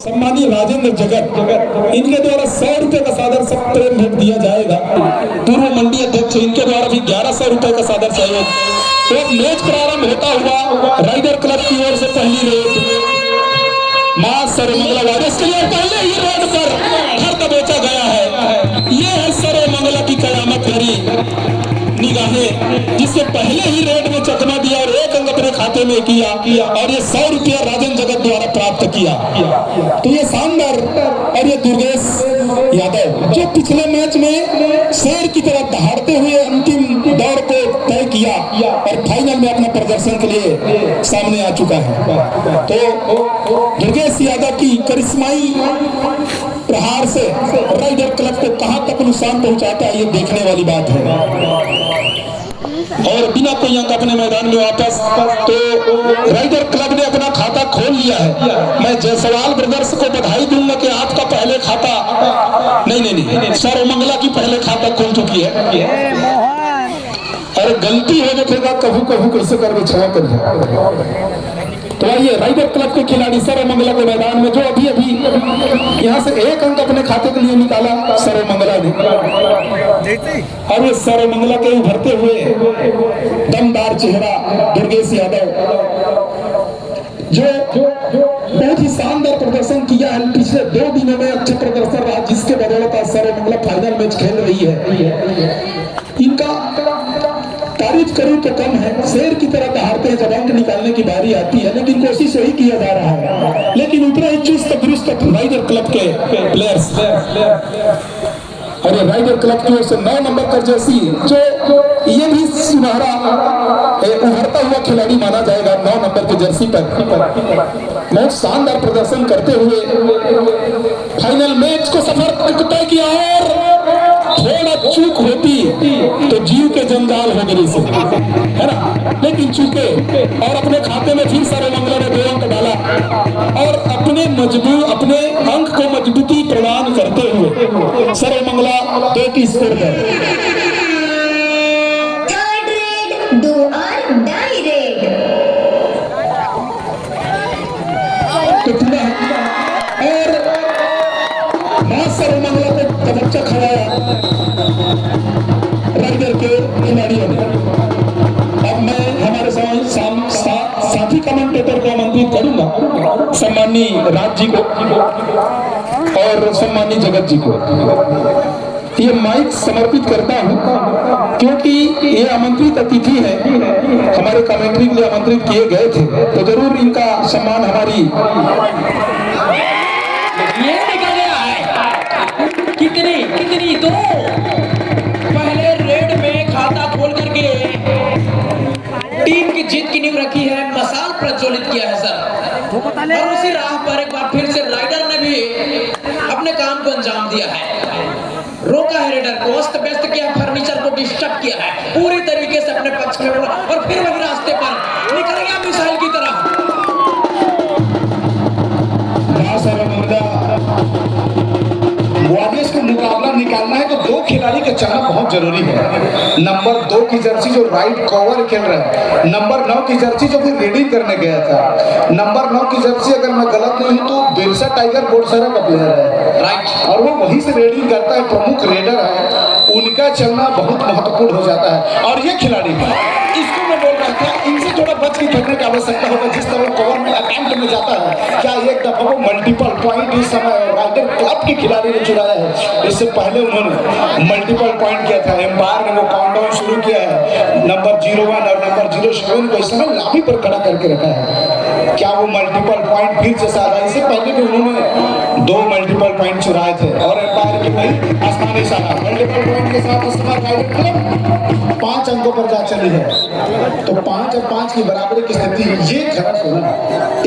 सम्मानीय राजेंद्र जगत इनके द्वारा 100 रुपए का सादर प्रेम भेंट दिया जाएगा। पूर्व मंडी अध्यक्ष इनके द्वारा भी 1100 रुपए का सादर सहयोग। तो मैच प्रारंभ होता हुआ राइडर क्लब की ओर से पहली रेड मां सर्वमंगला वारिस के लिए पहले ही रोड पर खर्च बेचा गया है। ये है सर्वमंगला की कयामत करी निगाहें, जिससे पहले ही रेड में चकमा दिया और 1 अंक अपने खाते में किया और ये 100 रुपया राजन जगत द्वारा प्राप्त किया। तो ये शानदार और ये दुर्गेश यादव जो पिछले मैच में शेर की तरह दहाड़ते हुए अंतिम दौर को तय किया और फाइनल में अपना प्रदर्शन के लिए सामने आ चुका है। तो दुर्गेश यादव की करिश्माई प्रहार से राइडर क्लब को कहां तक नुकसान पहुंचाता है ये देखने वाली बात है। और बिना कोई अंक अपने मैदान में वापस, तो राइडर क्लब ने अपना खाता खोल लिया है। मैं जायसवाल ब्रदर्स को बधाई दूंगा कि आपका पहले खाता नहीं सर्वमंगला की पहले खाता खुल चुकी है। अरे गलती हो जाएगा कभू कभू कैसे कर क्षमा करिए। तो आइए राइडर क्लब के खिलाड़ी सर्वमंगला के मैदान में जो अभी यहाँ से 1 अंक अपने खाते के लिए निकाला सर्वमंगला ने, और ये सर्वमंगला के उभरते हुए दमदार चेहरा दुर्गेश यादव जो बहुत ही शानदार प्रदर्शन किया है। पिछले 2 दिनों में अच्छा प्रदर्शन रहा, जिसके बदौलत सर्वमंगला फाइनल मैच खेल रही है। इनका तारीफ करूं तो कम है, शेर की तरह दहाड़ते हैं जब अंक निकालने की बारी आती है, लेकिन कोशिश यही किया जा रहा है। लेकिन उतना ही चुस्त दुरुस्त राइडर क्लब के प्लेयर्स और ये राइडर क्लब की ओर से 9 नंबर का जर्सी जो ये भी सुनहरा उभरता हुआ खिलाड़ी माना जाएगा 9 नंबर की जर्सी पर बहुत शानदार प्रदर्शन करते हुए फाइनल मैच को सफर तय किया। और थोड़ा चूक होती तो जीव के जंजाल हो गई से, है ना, लेकिन चूके और अपने खाते में फिर सर्वमंगला ने 2 अंक डाला और अपने अंक को मजबूती प्रदान करते हुए सर्वमंगला 2 की स्कोर पर और सर्वमंगला को तवज्जो खड़ाया राइडर के खिलाड़ियों ने। अब मैं हमारे साथी कमेंटेटर को आमंत्रित करूंगा, सम्मानीय राज जी को और सम्मानीय जगत जी को। ये माइक समर्पित करता हूं क्योंकि ये आमंत्रित अतिथि है, हमारे कमेंट्री के लिए आमंत्रित किए गए थे, तो जरूर इनका सम्मान हमारी कितनी तो पहले रेड में खाता खोल करके टीम की जीत की नींव रखी है, मसाल प्रज्वलित किया है सर, और उसी राह पर एक बार फिर से राइडर ने भी अपने काम को अंजाम दिया है। रोका है रेडर को, अस्त व्यस्त किया, फर्नीचर को डिस्टर्ब किया है, पूरी तरीके से अपने पक्ष में और फिर वही रास्ते पर निकल गया मिसाइल की तरह। वारिस को मुकाबला निकालना है तो 2 खिलाड़ी का चलना बहुत जरूरी है। नंबर 2 की जर्सी जो राइट कवर खेल रहा है, नंबर 9 की जर्सी जो फिर रेडिंग करने गया था, नंबर 9 की जर्सी अगर मैं गलत नहीं हूं तो बिरसा टाइगर बोर्डसरा का प्लेयर है, राइट, और वो वहीं से रेडिंग करता है, प्रमुख रेडर है, उनका चलना बहुत महत्वपूर्ण हो जाता है। और ये खिलाड़ी इसको मैं बोल रहा था, इनसे थोड़ा बच के खेलने की आवश्यकता होगा। जिस तरह कवर में अटेम्प्ट में जाता है, क्या एक दफा वो मल्टीपल पॉइंट इस समय राइडर क्लब के खिलाड़ी ने चुराया है। इससे पहले उन्होंने मल्टीपल पॉइंट किया था, एम्पायर ने वो काउंटडाउन शुरू किया है, नंबर 01 और नंबर 07 को इस समय लाठी पर खड़ा करके रखा है। क्या वो मल्टीपल पॉइंट फिर से साधा? इससे पहले भी उन्होंने 2 मल्टीपल पॉइंट चुराए थे और एम्पायर की भाई आसमानी साधा मल्टीपल पॉइंट के साथ इस समय राइडर क्लब 5 अंकों पर जा चली है। तो 5 और 5 की बराबरी की स्थिति ये खराब होना,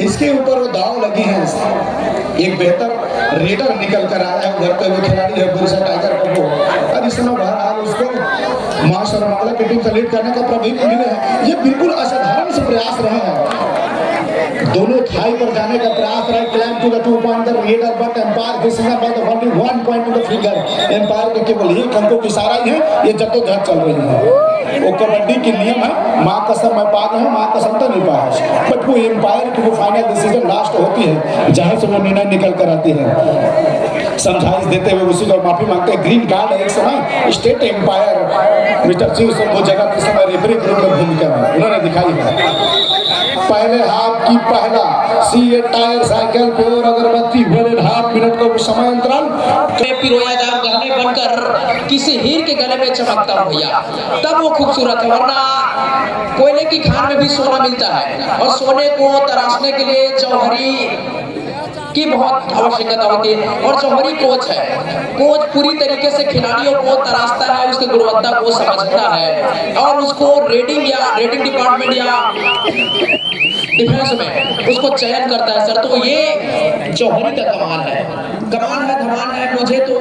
इसके ऊपर वो दाव लगी है। एक बेहतर रेडर निकल कर आया है, उधर पे वो खिलाड़ी है बिरसा टाइगर को, और इस समय बहरहाल उसको मां सर्वमंगला की टीम से लीड करने का प्रभुत्व मिले हैं। ये बिल्कुल असाधारण से प्रयास रहा है, दोनों थाई पर जाने का प्रयास रहा, climb to the 2 point the raider but umpire this is about only 1 point to the figure. Umpire के केवल एक अंकों की इशारा ही है, ये जद्दोजहद चल रही है। वो कबड्डी के नियम है, माँ कसम मैं पा गया हूँ, माँ कसम तो नहीं पाया, बट वो एम्पायर है कि वो फाइनल डिसीजन लास्ट होती है जहां से वो निर्णय निकल कर आती है। समझाइश देते हुए उसी को माफी मांगते हैं। ग्रीन कार्ड एक समय state umpire mister Shiv sir वो जगह के समय रेफरी के रूप में भूमिका में उन्होंने दिखाई है। पहले हाफ की पहला सीए टायर साइकिल पे और अगरबत्ती 1.5 मिनट का समय अंतराल पिरोया जाम गहने बनकर किसी हीर के गले में चमकता हो भैया, तब वो खूबसूरत है। वरना कोयले की खान में भी सोना मिलता है और सोने को तराशने के लिए जौहरी की बहुत आवश्यकता होती है। और जौहरी कोच है, कोच पूरी तरीके से खिलाड़ियों को तराशता है, उसकी गुणवत्ता को समझता है और उसको रेटिंग डिपार्टमेंट या डिफेंस में उसको चयन करता है सर। तो ये जौहरी का कमाल है, धमाल है। मुझे तो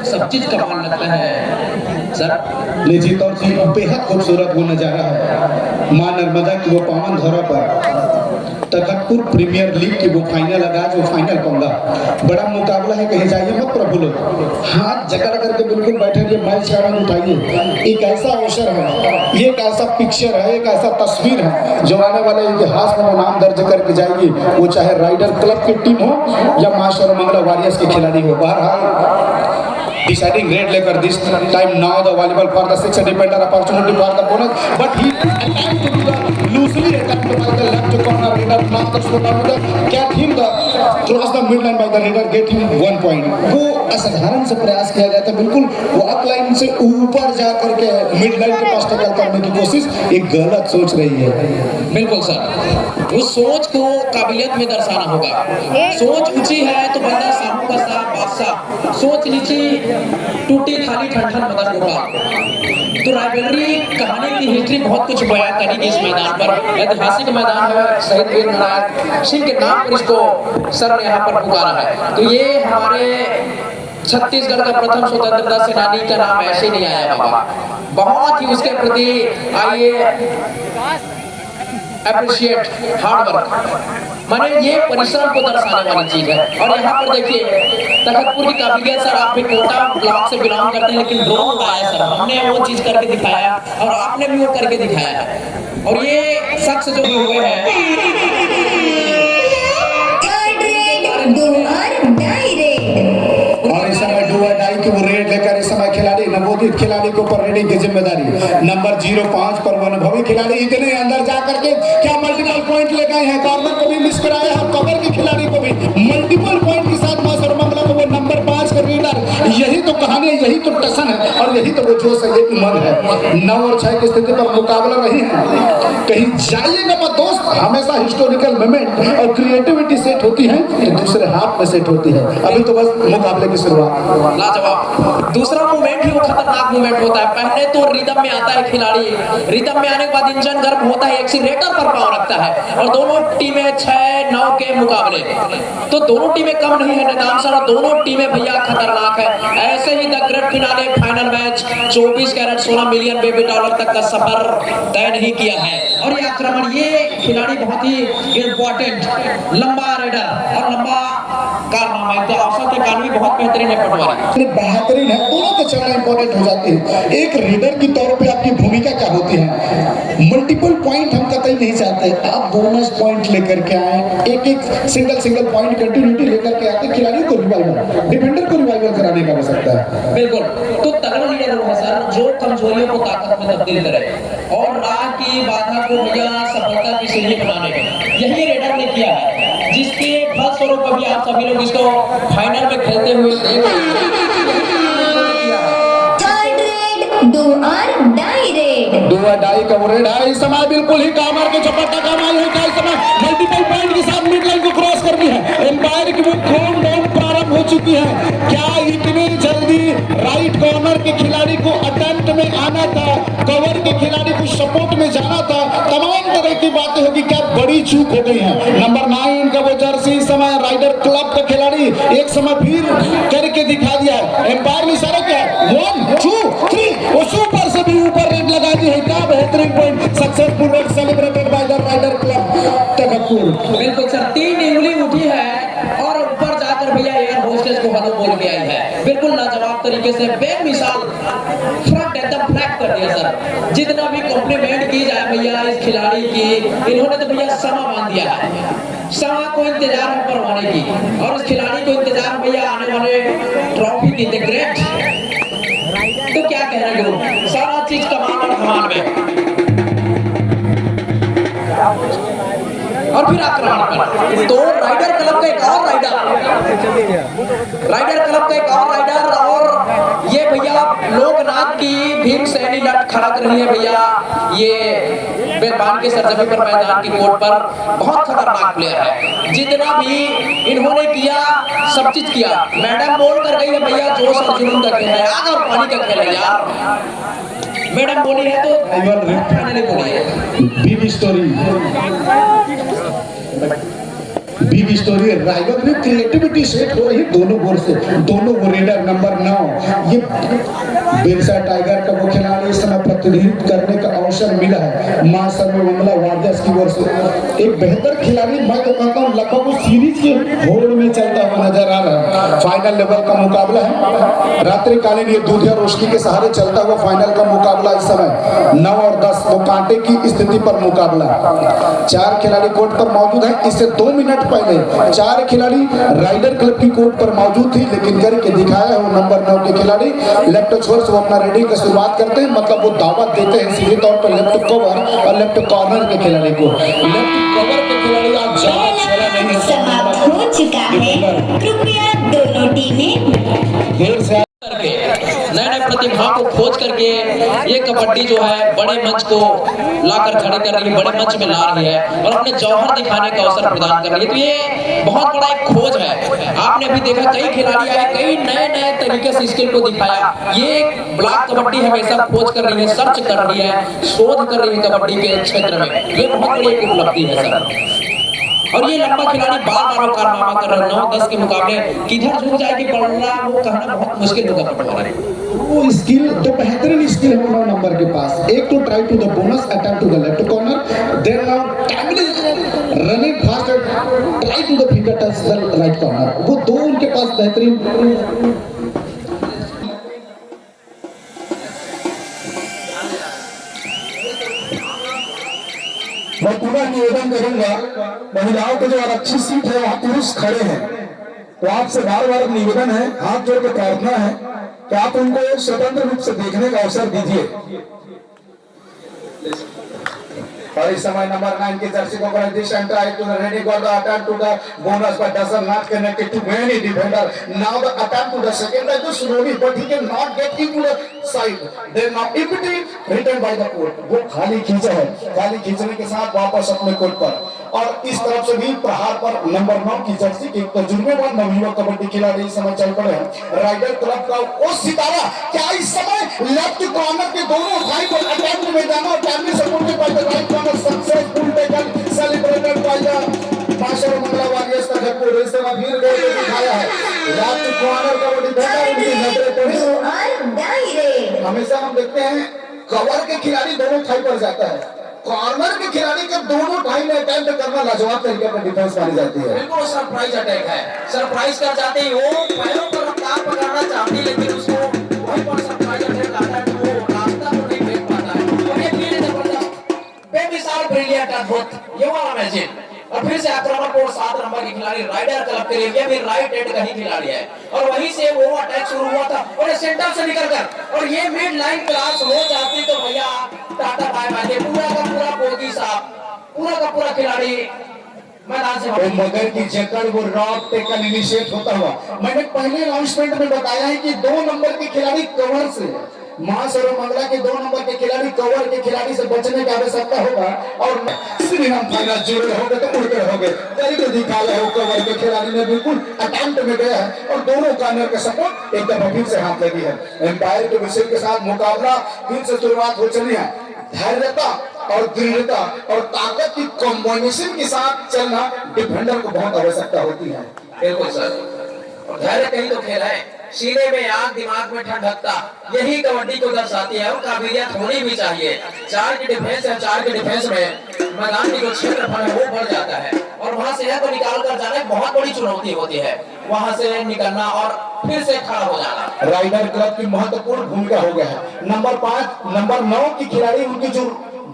सब चीज कमाल लगता है सर। निश्चित तौर से बेहद खूबसूरत वो नजारा है मां नर्मदा की वो पावन धरा पर तखतपुर प्रीमियर लीग की वो फाइनल आगाज, वो फाइनल पंगा बड़ा मुकाबला है। कहीं जाइए मत प्रभु लोग, हाथ जकड़ करके बिल्कुल बैठे रहिए, मैच का आनंद उठाइए। एक ऐसा अवसर है, ये एक ऐसा पिक्चर है, एक ऐसा तस्वीर है जो आने वाले इतिहास में नाम दर्ज करके जाएगी। वो चाहे राइडर क्लब की टीम हो या मां सर्वमंगला वॉरियर्स के खिलाड़ी हो। बहरहाल deciding red letter this time now the volleyball for the 6 defender opportunity for the bonus but he attempt to do the loosely attempt by the left corner raider not the shot of the get him the cross the mid line by the raider get him 1 point। वो असाधारण से प्रयास किया गया था, बिल्कुल walk line से ऊपर जा करके मिड लाइन के पास टैकल करने की कोशिश एक गलत सोच रही है। बिल्कुल सर, उस सोच को काबिलियत में दर्शाना होगा। सोच ऊंची है तो बंदा साहू का साथ बादशाह, सोच नीची टूटी थाली ठंडन मदन गोपाल। तो राइवलरी कहानी की हिस्ट्री बहुत कुछ बयान करेगी इस मैदान पर। ऐतिहासिक मैदान है, शहीद वीर नारायण सिंह के नाम पर इसको सर ने यहाँ पर पुकारा है। तो ये हमारे छत्तीसगढ़ का प्रथम स्वतंत्रता सेनानी का नाम ऐसे ही नहीं आया बाबा, बहुत ही उसके प्रति आइए अप्रिशिएट हार्ड वर्क, माने ये परिश्रम को दर्शाने वाली चीज है। और यहाँ पर देखिए तखतपुर की काबिलियत सर, आप भी कोटा ब्लॉक से बिलोंग करते हैं लेकिन ड्रोन उड़ाया सर, हमने वो चीज करके दिखाया और आपने भी वो करके दिखाया है। और ये शख्स जो भी हुए हैं और इस समय डू और डाई की वो रेड लेकर इस समय खिलाड़ी नवोदित खिलाड़ी को पर रेडिंग की जिम्मेदारी नंबर 05 पर वो अनुभवी खिलाड़ी इतने अंदर जा करके क्या मल्टीपल पॉइंट ले गए हैं। कॉर्नर को भी मिस कराया है, कवर के खिलाड़ी को भी मल्टीपल पॉइंट के साथ मां सर्वमंगला को वो नंबर 5 का रीडर। यही तो कहानी है, यही तो टसन है और यही तो वो जोश है, यही मन है। 9 और 6 की स्थिति पर मुकाबला रही है। कहीं जाइएगा मत दोस्त, हमेशा हिस्टोरिकल मोमेंट और क्रिएटिविटी सेट होती है तो दूसरे हाथ में सेट होती है। अभी तो बस मुकाबले की शुरुआत। लाजवाब, दूसरा मूवमेंट ही वो खतरनाक मूवमेंट होता है। पहले तो रिदम में आता है खिलाड़ी, रिदम में आने के बाद इंजन गर्म होता है, एक्सीलरेटर पर पाँव रखता है और दोनों टीमें 6-9 के मुकाबले, तो दोनों टीमें कम नहीं है निदान सर, दोनों टीमें भैया खतरनाक है। ऐसे ही the great finale final match 24 carat 16 million baby dollar तक का सफर तय नहीं किया है। और ये आक्रमण, ये खिलाड़ी बहुत ही इंपॉर्टेंट, लंबा रेडर और लंबा कारनामा है, तो औसत कानूनी बहुत बेहतरीन है पटवारी, बेहतरीन है। दोनों का चलना इंपॉर्टेंट हो जाती है। एक रीडर की तौर पे आपकी भूमिका क्या होती है? मल्टीपल पॉइंट हम कतई नहीं चाहते, आप बोनस पॉइंट लेकर के आए, एक सिंगल पॉइंट कंटिन्यूटी लेकर के आते, खिलाड़ी को रिवाइवल, डिफेंडर को रिवाइवल कराने का हो सकता है। बिल्कुल, तो तगड़ा लीडर है सर जो कमजोरियों को ताकत में तब्दील करे और राह की बाधा को भैया सफलता की सीढ़ी बनाने का, यही रेडर ने किया है, जिसके फलस्वरूप अभी आप सभी लोग इसको फाइनल में खेलते हुए देख रहे हैं। डू और डाई का वो रेड है इस समय, बिल्कुल ही कामर के चपटा का माल है। इस समय मल्टीपल पॉइंट के साथ मिड लाइन को क्रॉस कर दी है। एम्पायर की वो काउंट डाउन प्रारंभ हो चुकी है। क्या इतनी जल्दी राइट कॉर्नर के खिलाड़ी को अटेम्प्ट में आना था, कवर के खिलाड़ी को सपोर्ट में जाना था, तमाम तरह की बातें होगी, क्या बड़ी चूक हो गई है। नंबर 9 का वो जर्सी इस समय राइडर क्लब का खिलाड़ी एक समय फिर करके दिखा दिया है। एम्पायर ने इशारा किया 1 2 3 और सुपर से भी ऊपर रेड लगा दी है। क्या बेहतरीन point, successful raid celebrated by the raider club Takhatpur. बिल्कुल सर, 3 उंगली उठी है और ऊपर जाकर भैया भैया एयर होस्टेस को हेलो बोल के आई है, बिल्कुल लाजवाब तरीके से बेमिसाल फ्रंट एकदम फ्लैग कर दिया सर। जितना भी कॉम्प्लीमेंट की जाए भैया इस खिलाड़ी की, इन्होंने तो भैया समा बांध दिया है। समा को इंतजार है परवाने की, और उस खिलाड़ी को इंतजार भैया आने वाले ट्रॉफी की। द ग्रेट, तो क्या कहना गुरु, सारा चीज कमाल और धमाल में। और फिर आक्रमण पर तो राइडर क्लब का एक और राइडर और ये भैया लोकनाथ की भीम सैनी लट खड़क रही है भैया। ये बेरबान के सरजमी पर मैदान की कोर्ट पर बहुत खतरनाक प्लेयर है। जितना भी इन्होंने किया सब चीज किया। मैडम बोल कर गई है भैया जोश और जुनून का खेल है, आग और पानी का खेल है यार। मैडम बोली है तो फाइनली बोली है। बिग स्टोरी राइवल में क्रिएटिविटी सेट हो रही दोनों गोल से। दोनों वो रेडर नंबर 9 ये बिरसा टाइगर का वो खिलाड़ी इस समय प्रतिनिधित्व करने का अवसर मिला है मां सर्वमंगला वारियर्स की ओर से। एक बेहतर खिलाड़ी मैं तो कहता हूँ लगभग वो सीरीज के होड़ में चलता हुआ नजर आ रहा है। फाइनल लेवल का मुकाबला है, रात्रिकालीन ये दूध और रोशनी के सहारे चलता हुआ फाइनल का मुकाबला। इस समय 9 और 10 वो कांटे की स्थिति पर मुकाबला। 4 खिलाड़ी कोर्ट पर मौजूद है। इससे 2 मिनट पहले 4 खिलाड़ी राइडर क्लब की कोर्ट पर मौजूद थी, लेकिन करके दिखाया है वो नंबर 9 के खिलाड़ी। लेफ्ट छोर से वो अपना रेडिंग की शुरुआत करते हैं, मतलब वो दावत देते हैं सीधे तौर पर लेफ्ट कवर और लेफ्ट कॉर्नर के खिलाड़ी को। लेफ्ट कवर के खिलाड़ी आज समाप्त हो चुका है, कृपया दोनों टीमें देर से नए नए प्रतिभा को खोज करके ये कबड्डी जो है बड़े मंच को लाकर खड़े कर रही है, बड़े मंच में ला रही है और अपने जौहर दिखाने का अवसर प्रदान कर रही है। तो ये बहुत बड़ा एक खोज है। आपने अभी देखा कई खिलाड़ी आए, कई नए नए तरीके से स्किल को दिखाया। ये ब्लॉक कबड्डी हमेशा खोज कर रही है, सर्च कर रही है, शोध कर रही है कबड्डी के क्षेत्र में। ये बहुत बड़ी एक उपलब्धि है सर। और ये लंबा खिलाड़ी बार बार कारनामा कर रहा है। 9-10 के मुकाबले किधर झुक जाएगी पड़ना वो कहना बहुत मुश्किल होगा पटवार है। वो स्किल तो बेहतरीन स्किल है 9 नंबर के पास। एक तो try to the bonus attempt to the left corner, then now timely running fast try to the finger touch the right corner. वो दो उनके पास बेहतरीन। मैं पूरा निवेदन करूंगा, महिलाओं को जो आरक्षित सीट है वहां पुरुष खड़े हैं, तो आपसे बार बार निवेदन है, हाथ जोड़ के प्रार्थना है कि आप उनको स्वतंत्र रूप से देखने का अवसर दीजिए। और इस समय नंबर 9 की जर्सी को condition try to ready for the attack to the bonus but doesn't not connected to many defender. Now the attack to the second time slowly but he can not get into the side. Then now empty return by the court. वो खाली खींचा है, खाली खींचने के साथ वापस अपने कोर्ट पर। और इस तरफ से भी प्रहार पर नंबर 9 की जर्सी के तजुर्बेकार नवयुवक कबड्डी खिलाड़ी इस समय चल पड़े हैं। राइडर क्लब का वो सितारा क्या इस समय लेफ्ट कॉर्नर के दोनों भाई को अटैक में जाना और family support by the right corner successful taken celebrated by the master Mangla warriors का जबकि रेस में भीड़ को दिखाया है। लेफ्ट कॉर्नर का वो डिफेंडर उनकी नजरें पड़ी। हमेशा हम देखते हैं कवर के खिलाड़ी दोनों थाई पर जाता है, कॉर्नर के खिलाड़ी के दोनों टाइम में अटैम्प्ट करना लाजवाब तरीके पर डिफेंस मानी जाती है। बिल्कुल सरप्राइज अटैक है, सरप्राइज कर जाते हैं। वो पैरों पर रफ्तार पकड़ना चाहती लेकिन उसको वहीं पर सरप्राइज अटैक आता है, तो वो रास्ता तो नहीं देख पाता है। और ये फिर जबरदस्त बेमिसाल ब्रिलियंट अद्भुत ये वाला मैजिक। और फिर से आक्रमण को 7 नंबर की खिलाड़ी राइडर क्लब के लिए भी राइट एंड का ही खिलाड़ी है और वहीं से वो अटैक शुरू हुआ था और सेंटर से निकलकर और ये मिड लाइन क्रॉस हो जाती तो भैया टाटा बाय बाय। पूरा का पूरा बोगी साहब, पूरा का पूरा खिलाड़ी मैदान से तो मगर की जकड़ वो रॉक टेकन इनिशिएट होता हुआ। मैंने पहले अनाउंसमेंट में बताया है कि 2 नंबर के खिलाड़ी कवर से मां सर्वमंगला के 2 नंबर के खिलाड़ी कवर के खिलाड़ी से बचने की आवश्यकता होगा। और सिर्फ हम फाइनल जुड़े होंगे तो उड़ते रहोगे। तरीके दिखाया है कवर के खिलाड़ी ने बिल्कुल अटेम्प्ट में गया है और दोनों कॉर्नर का सपोर्ट एक दफा फिर से हाथ लगी है। एम्पायर के विषय के साथ मुकाबला फिर से शुरुआत हो चली है। धैर्यता और दृढ़ता और ताकत की कॉम्बिनेशन के साथ चलना डिफेंडर को बहुत आवश्यकता होती है। बिल्कुल सर, और धैर्य कहीं तो खेल है, सीने में आग दिमाग में ठंडकता, यही कबड्डी को दर्शाती है और काबिलियत होनी भी चाहिए। 4 की डिफेंस है, 4 की डिफेंस में मैदान की जो क्षेत्रफल है वो बढ़ जाता है और वहां से को निकाल कर जाना बहुत बड़ी चुनौती होती है। वहां से निकलना और फिर से खड़ा हो जाना। राइडर क्लब की महत्वपूर्ण भूमिका हो गया है। नंबर 5 नंबर 9 की खिलाड़ी, उनकी जो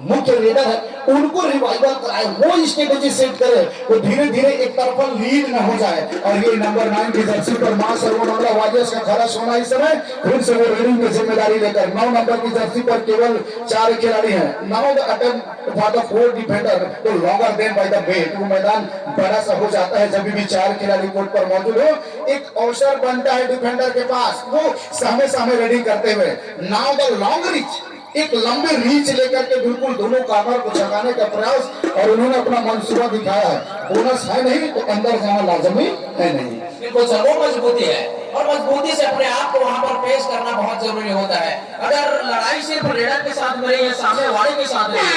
मुख्य रेडर है, उनको रिवाइवल कराए, वो स्ट्रेटेजी सेट करे, वो धीरे धीरे एक तरफा लीड ना हो जाए। और ये नंबर 9 की जर्सी पर मां सर्वमंगला वारियर्स का खरा सोना इस समय फिर से वो रीडिंग की जिम्मेदारी लेकर 9 नंबर की जर्सी पर केवल 4 खिलाड़ी हैं। Now the attempt for the 4 defender to longer than by the wait, वो मैदान बड़ा सा हो जाता है जब भी 4 खिलाड़ी कोर्ट पर मौजूद हो। एक अवसर बनता है डिफेंडर के पास, वो सामने सामने रेडी करते हुए। नाउ द लॉन्ग रीच, एक लंबे रीच लेकर के बिल्कुल दोनों कॉर्नर को छकाने का प्रयास, और उन्होंने अपना मंसूबा दिखाया है। बोनस है नहीं तो अंदर जाना लाजमी है नहीं। बिल्कुल सर, वो मजबूती है और मजबूती से अपने आप को वहां पर पेश करना बहुत जरूरी होता है। अगर लड़ाई सिर्फ रेडर के साथ में रही है, सामने वाले के साथ नहीं है,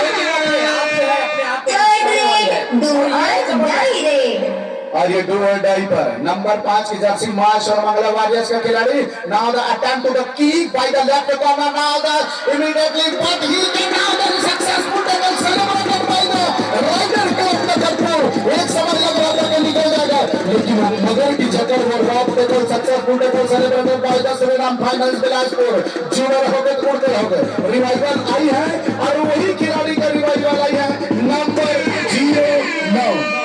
लेकिन वो अपने आप से है, अपने आप को और ये डू और डाई पर नंबर 5 की जर्सी मां सर्वमंगला वारियर्स का खिलाड़ी। Now the attempt to the kick by the left corner, now the immediately but he can now the successful tackle celebrated by the raider club Nagarpur. एक समय लग रहा था कि निकल जाएगा, लेकिन मगर की जगह वो rope tackle successful tackle celebrated by the Shriram finals Bilaspur. Junior हो गए, उड़ते हो गए, रिवाइवल आई है और वही खिलाड़ी का रिवाइवल आई है नंबर 09।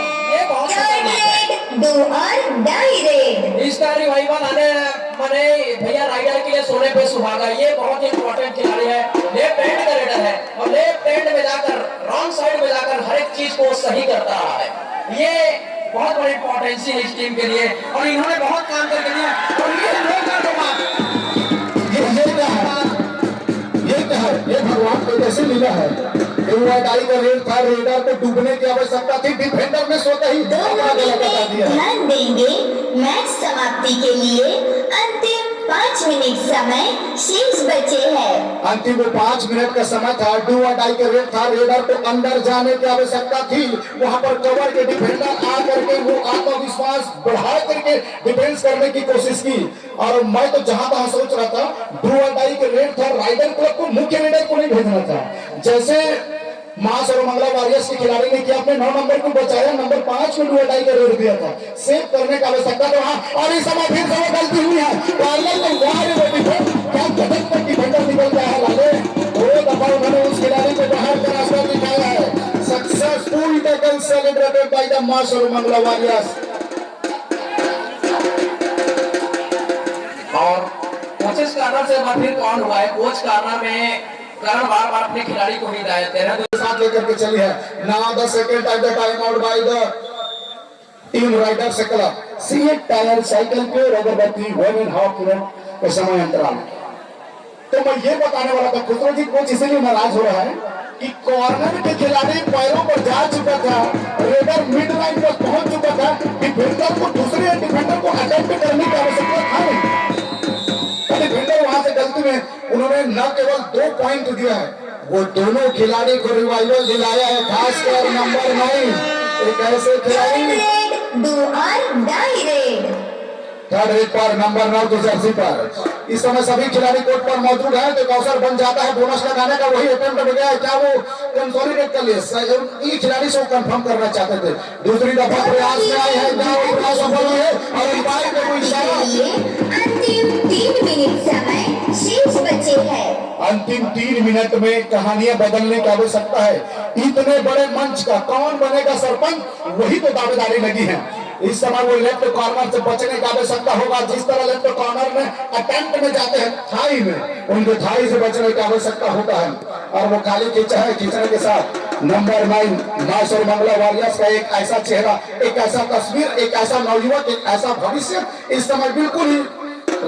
डू और डाई रेड। इसका रिवाइवल आने माने भैया राइडर के लिए सोने पे सुहागा। ये बहुत ही इंपॉर्टेंट खिलाड़ी है, लेफ्ट हैंड का रेडर है और लेफ्ट हैंड में जाकर रॉन्ग साइड में जाकर हर एक चीज को सही करता रहा है। ये बहुत बड़ी इंपॉर्टेंस है इस टीम के लिए और इन्होंने बहुत काम करके दिया। और ये ये भगवान को कैसे मिला है। डाई का रेड था, रेडर को डूबने की आवश्यकता थी, डिफेंडर ने सोते ही ध्यान देंगे। मैच समाप्ति के लिए अंतिम 5 मिनट समय शेष बचे हैं। अंतिम 5 मिनट का समय था। डू और डाई का रेड था, रेडर को अंदर जाने की आवश्यकता थी। वहां पर कवर के डिफेंडर आ करके वो आत्मविश्वास बढ़ा करके डिफेंस करने की कोशिश की। और मैं तो जहां तहां सोच रहा था, डू और डाई का रेड था, राइडर क्लब को मुख्य रेडर को नहीं भेजना था। जैसे मां सर्वमंगला वारियर्स के खिलाड़ी ने किया, अपने 9 नंबर को बचाया, नंबर 5 को डू और डाई का रेड दिया था, सेव करने का आवश्यकता था वहां। और इस समय फिर से वो गलती हुई है। पार्लर को वार वो डिफेंस क्या गजब का डिफेंडर निकल गया है लाले। 2 दफा उन्होंने उस खिलाड़ी को बाहर का रास्ता दिखाया है। Successful tackle celebrated by the मां सर्वमंगला वारियर्स। और कोचेस कार्नर से फिर कौन हुआ है। कोच कार्नर में करण बार बार अपने खिलाड़ी को हिदायत दे रहे हैं। साथ लेकर के चली है। Now the second time the time out by the team raider से क्लब। सी टायर साइकिल पे अगरबत्ती 1.5 मिनट का समय अंतराल। तो मैं ये बताने वाला था, खुसरो जी कोच इसलिए नाराज हो रहा है कि कॉर्नर के खिलाड़ी पैरों पर जा चुका था, रेडर मिड लाइन पर पहुंच चुका था, डिफेंडर को दूसरे डिफेंडर को अटैक करने की आवश्यकता था। डिफेंडर वहां से गलती में उन्होंने न केवल 2 पॉइंट दिया है, वो दोनों खिलाड़ी को रिवाइवल दिलाया है, खासकर नंबर 9 एक ऐसे खिलाड़ी डू और डाई रेड। थर्ड रेड पर नंबर 9 की जर्सी पर इस समय सभी खिलाड़ी कोर्ट पर मौजूद हैं, तो अवसर बन जाता है बोनस लगाने का। वही अटेम्प्ट हो गया है, क्या वो कंसोलिडेट कर लिए, ये खिलाड़ी से कंफर्म करना चाहते थे। दूसरी दफा प्रयास में आए हैं, क्या वो प्रयास सफल हुए और अंपायर को कोई इशारा। अंतिम 3 मिनट समय शेष बचे हैं। अंतिम 3 मिनट में कहानियां बदलने की आवश्यकता है। इतने बड़े मंच का कौन बनेगा सरपंच, वही तो दावेदारी लगी है। इस समय वो लेफ्ट कॉर्नर से बचने की आवश्यकता होगा। जिस तरह लेफ्ट कॉर्नर में अटेम्प्ट में जाते हैं, थाई में उनके थाई से बचने की आवश्यकता होता है। और वो खाली खींचा है, खींचने के साथ नंबर 9 मां सर्वमंगला वारियर्स का एक ऐसा चेहरा, एक ऐसा तस्वीर, एक ऐसा नौयुवक, एक ऐसा भविष्य इस समय बिल्कुल ही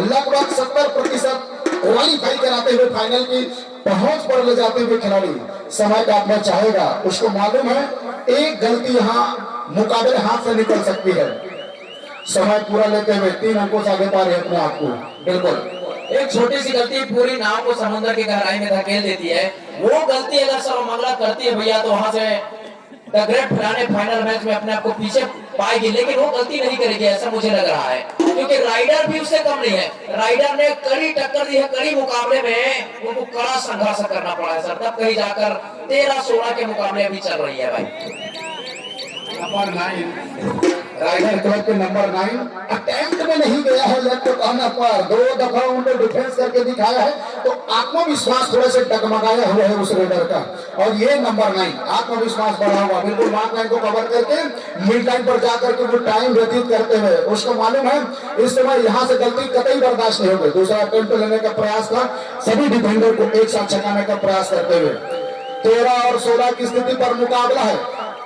लगभग 70% क्वालिफाई कराते हुए फाइनल की पहुंच पर ले जाते हुए खिलाड़ी समय काटना चाहेगा। उसको मालूम है एक गलती यहाँ मुकाबले हाथ से निकल सकती है। समय पूरा लेते हुए 3 अंकों से आगे पा रहे अपने आप को। बिल्कुल एक छोटी सी गलती पूरी नाव को समुद्र की गहराई में धकेल देती है। वो गलती अगर सर्वमंगला करती है भैया, तो वहां से द ग्रेट फलाने फाइनल मैच में अपने आप को पीछे पाएगी, लेकिन वो गलती नहीं करेगी ऐसा मुझे लग रहा है, क्योंकि राइडर भी उससे कम नहीं है। राइडर ने कड़ी टक्कर दी है, कड़ी मुकाबले में उनको कड़ा संघर्ष करना पड़ा है सर, तब कहीं जाकर 13-16 के मुकाबले अभी चल रही है भाई। नंबर 9 राइडर क्लब के नंबर 9 अटेम्प्ट में नहीं गया है लेग को कहना पर 2 दफा उनको डिफेंस करके दिखाया है, तो आत्मविश्वास थोड़ा से डगमगाया हुआ है उस रेडर का। और ये नंबर 9 आत्मविश्वास बढ़ा हुआ, बिल्कुल मार्क लाइन को कवर करके मिड लाइन पर जाकर के वो टाइम व्यतीत करते हुए, उसको मालूम है इस समय यहाँ से गलती कतई बर्दाश्त नहीं होगी। दूसरा अटेम्प्ट लेने का प्रयास था, सभी डिफेंडर को एक साथ छकाने का प्रयास करते हुए। 13 और 16 की स्थिति पर मुकाबला है।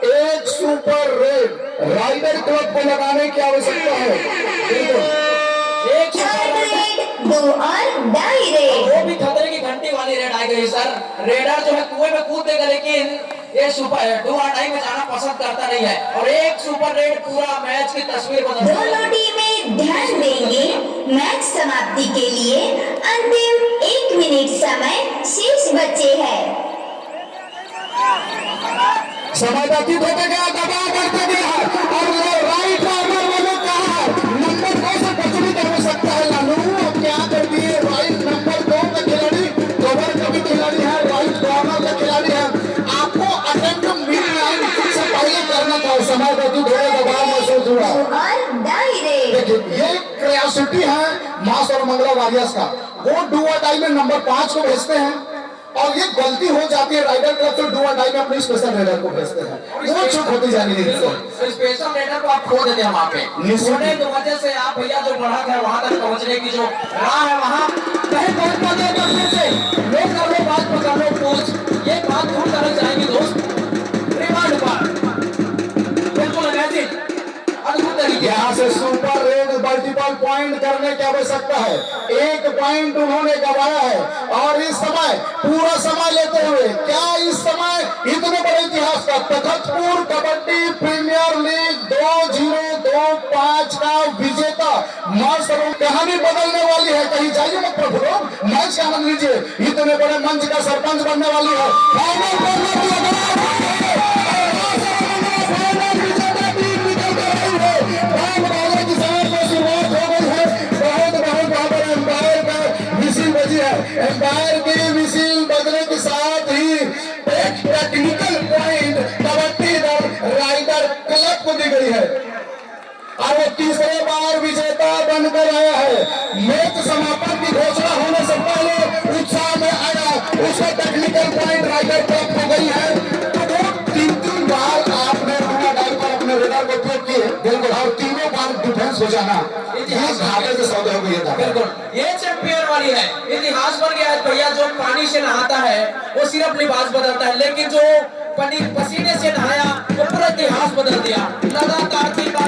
एक सुपर रेड राइडर क्लब को लगाने की आवश्यकता है। एक दो और डाई रेड। वो भी खतरे की घंटी वाली रेड आ गई सर। रेडर जो है कुएं में कूद देगा, लेकिन ये सुपर डू और डाई में जाना पसंद करता नहीं है। और एक सुपर रेड पूरा मैच की तस्वीर बदल देगा। दोनों टीमें ध्यान देंगे, मैच समाप्ति के लिए अंतिम 1 मिनट समय शेष बचे हैं। समय व्यतीत होते गया, दबाव बढ़ते गया है और राइट कॉर्नर वालों का नंबर 2 से बचने की आवश्यकता है। लालू क्या कर दिए, राइट नंबर 2 का खिलाड़ी, कवर का भी खिलाड़ी है, राइट कॉर्नर का खिलाड़ी है। आपको अटेम्प्ट मिड लाइन से पहले करना था, समय व्यतीत हो गया, दबाव महसूस हुआ। और डाई रेड। देखिए ये क्रियोसिटी है मास और मंगला वारियर्स का, वो डू और डाई में नंबर 5 को भेजते हैं और ये गलती हो जाती है राइडर क्लब से डू और डाई में अपनी स्पेशल रेडर को भेजते हैं, वो चूक होती जा रही है। स्पेशल रेडर को आप खो देते हैं वहाँ पे। होने की वजह से आप भैया जो बढ़त है वहाँ तक पहुँचने की जो राह है वहाँ कहीं पहुँच पाते हैं। करने से लोग कर लो बात पकड़ लो पूछ, ये बात दूर तरह जाएगी दोस्त। रिमांड पर बिल्कुल अमेजिंग अद्भुत तरीके यहाँ से सुपर रेड मल्टीपल पॉइंट करने की आवश्यकता है। 1 पॉइंट उन्होंने गंवाया है और इस समय पूरा समय लेते हुए क्या इस समय इतने बड़े इतिहास का तखतपुर कबड्डी प्रीमियर लीग 2025 का विजेता मस्त कहानी बदलने वाली है। कहीं जाइए मत प्रभु लोग, मैच का आनंद लीजिए। इतने बड़े मंच का सरपंच बनने वाली है। फाइनल बनने की एम्पायर की विसिल बजने के साथ ही एक टेक्निकल पॉइंट कबड्डी दल राइडर क्लब को दी गई है और वो तीसरे बार विजेता बनकर आया है। मैच समापन की घोषणा होने से पहले उत्साह में आया, उसका टेक्निकल पॉइंट राइडर क्लब को गई है। तो वो 3 बार आपने अपने रेडर को उपयोग किए, बिल्कुल, और तीनों बार डिफेंस हो जाना इतिहास घाटे से सौदे हो गई है। बिल्कुल ये चैंपियन वाली है, इतिहास बन गया है। भैया जो पानी से नहाता है वो सिर्फ लिबास बदलता है, लेकिन जो पसीने से नहाया वो पूरा इतिहास बदल दिया। लगातार 3 बार